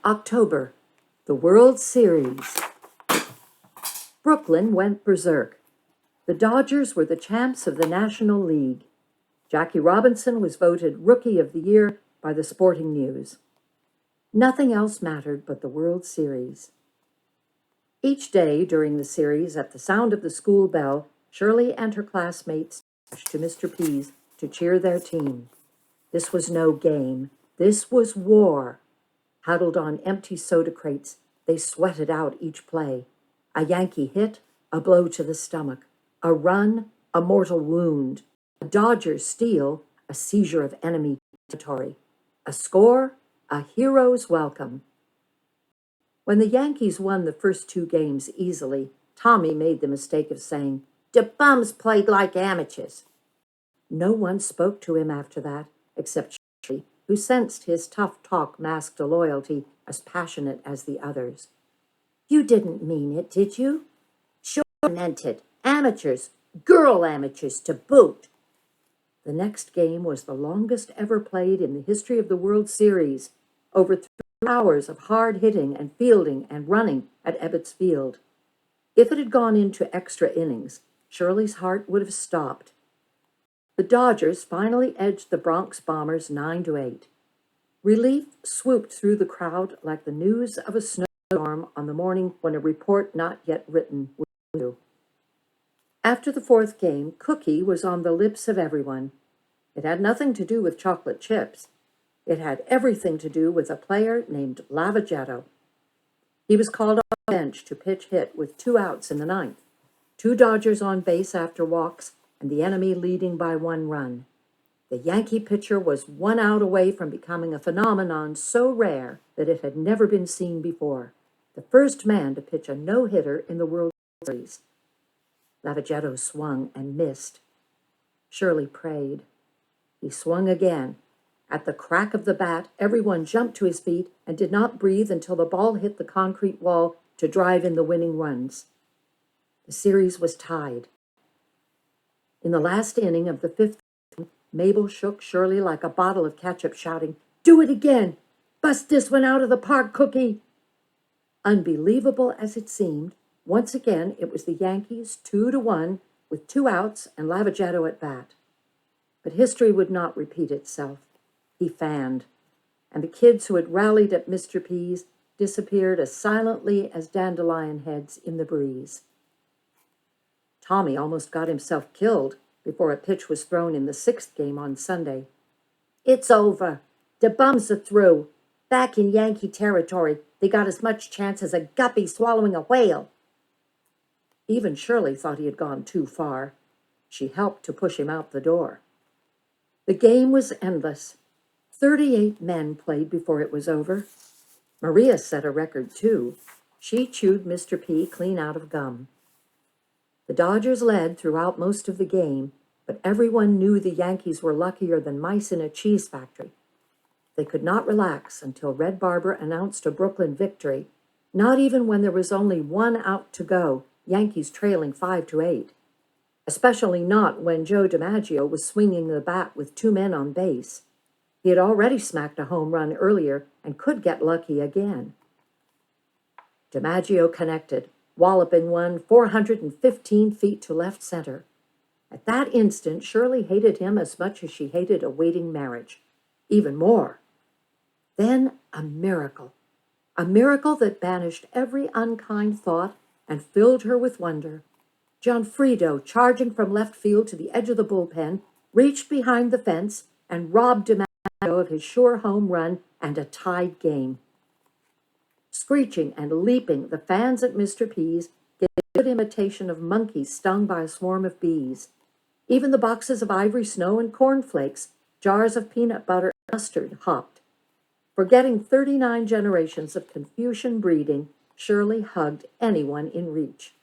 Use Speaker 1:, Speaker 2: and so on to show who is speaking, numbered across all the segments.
Speaker 1: October, the World Series. Brooklyn went berserk. The Dodgers were the champs of the National League. Jackie Robinson was voted Rookie of the Year by the Sporting News. Nothing else mattered but the World Series. Each day during the series, at the sound of the school bell, Shirley and her classmates dashed to Mr. P's to cheer their team. This was no game. This was war. Huddled on empty soda crates, they sweated out each play. A Yankee hit, a blow to the stomach. A run, a mortal wound. A Dodgers steal, a seizure of enemy territory. A score, a hero's welcome. When the Yankees won the first two games easily, Tommy made the mistake of saying, "The bums played like amateurs." No one spoke to him after that, except Shirley, who sensed his tough talk masked a loyalty as passionate as the others. "You didn't mean it, did you?" "Sure meant it. Amateurs, girl amateurs to boot." The next game was the longest ever played in the history of the World Series, over 3 hours of hard hitting and fielding and running at Ebbets Field. If it had gone into extra innings, Shirley's heart would have stopped. The Dodgers finally edged the Bronx Bombers 9-8. Relief swooped through the crowd like the news of a snowstorm on the morning when a report not yet written was due. After the fourth game, Cookie was on the lips of everyone. It had nothing to do with chocolate chips. It had everything to do with a player named Lavagetto. He was called off the bench to pitch hit with 2 outs in the ninth, 2 Dodgers on base after walks, and the enemy leading by 1 run. The Yankee pitcher was 1 out away from becoming a phenomenon so rare that it had never been seen before. The first man to pitch a no-hitter in the World Series. Lavagetto swung and missed. Shirley prayed. He swung again. At the crack of the bat, everyone jumped to his feet and did not breathe until the ball hit the concrete wall to drive in the winning runs. The series was tied. In the last inning of the 5th inning, Mabel shook Shirley like a bottle of ketchup, shouting, "Do it again! Bust this one out of the park, Cookie!" Unbelievable as it seemed, once again it was the Yankees 2-1 with 2 outs and Lavagetto at bat. But history would not repeat itself. He fanned, and the kids who had rallied at Mr. P's disappeared as silently as dandelion heads in the breeze. Tommy almost got himself killed before a pitch was thrown in the 6th game on Sunday. "It's over. The bums are through. Back in Yankee territory, they got as much chance as a guppy swallowing a whale." Even Shirley thought he had gone too far. She helped to push him out the door. The game was endless. 38 men played before it was over. Maria set a record, too. She chewed Mr. P clean out of gum. The Dodgers led throughout most of the game, but everyone knew the Yankees were luckier than mice in a cheese factory. They could not relax until Red Barber announced a Brooklyn victory, not even when there was only 1 out to go, Yankees trailing 5-8. Especially not when Joe DiMaggio was swinging the bat with 2 men on base. He had already smacked a home run earlier and could get lucky again. DiMaggio connected, walloping one 415 feet to left center. At that instant, Shirley hated him as much as she hated a waiting marriage. Even more. Then a miracle that banished every unkind thought and filled her with wonder. Gianfrido, charging from left field to the edge of the bullpen, reached behind the fence and robbed DiMaggio of his sure home run and a tied game. Screeching and leaping, the fans at Mr. P's gave a good imitation of monkeys stung by a swarm of bees. Even the boxes of ivory snow and cornflakes, jars of peanut butter and mustard, hopped. Forgetting 39 generations of Confucian breeding, Shirley hugged anyone in reach.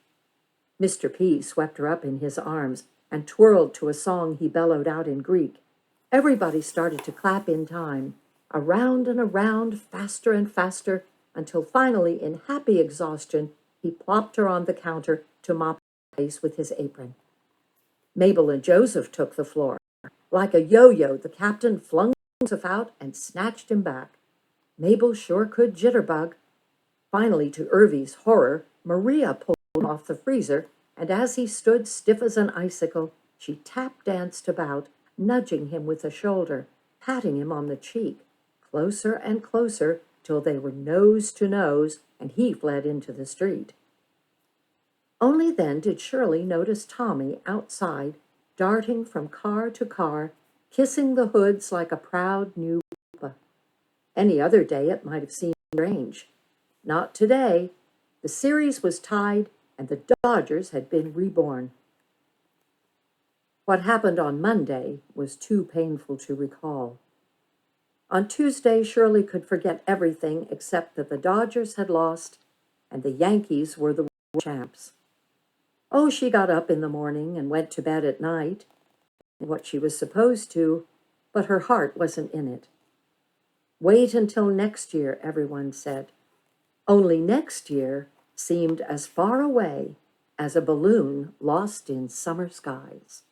Speaker 1: Mr. P swept her up in his arms and twirled to a song he bellowed out in Greek. Everybody started to clap in time, around and around, faster and faster, until finally, in happy exhaustion, he plopped her on the counter to mop her face with his apron. Mabel and Joseph took the floor. Like a yo-yo, the captain flung Joseph out and snatched him back. Mabel sure could jitterbug. Finally, to Irvy's horror, Maria pulled him off the freezer, and as he stood stiff as an icicle, she tap-danced about, nudging him with a shoulder, patting him on the cheek, closer and closer till they were nose to nose, and he fled into the street. Only then did Shirley notice Tommy outside, darting from car to car, kissing the hoods like a proud new papa. Any other day it might have seemed strange. Not today. The series was tied, and the Dodgers had been reborn. What happened on Monday was too painful to recall. On Tuesday, Shirley could forget everything except that the Dodgers had lost and the Yankees were the world champs. Oh, she got up in the morning and went to bed at night, what she was supposed to, but her heart wasn't in it. Wait until next year, everyone said. Only next year seemed as far away as a balloon lost in summer skies.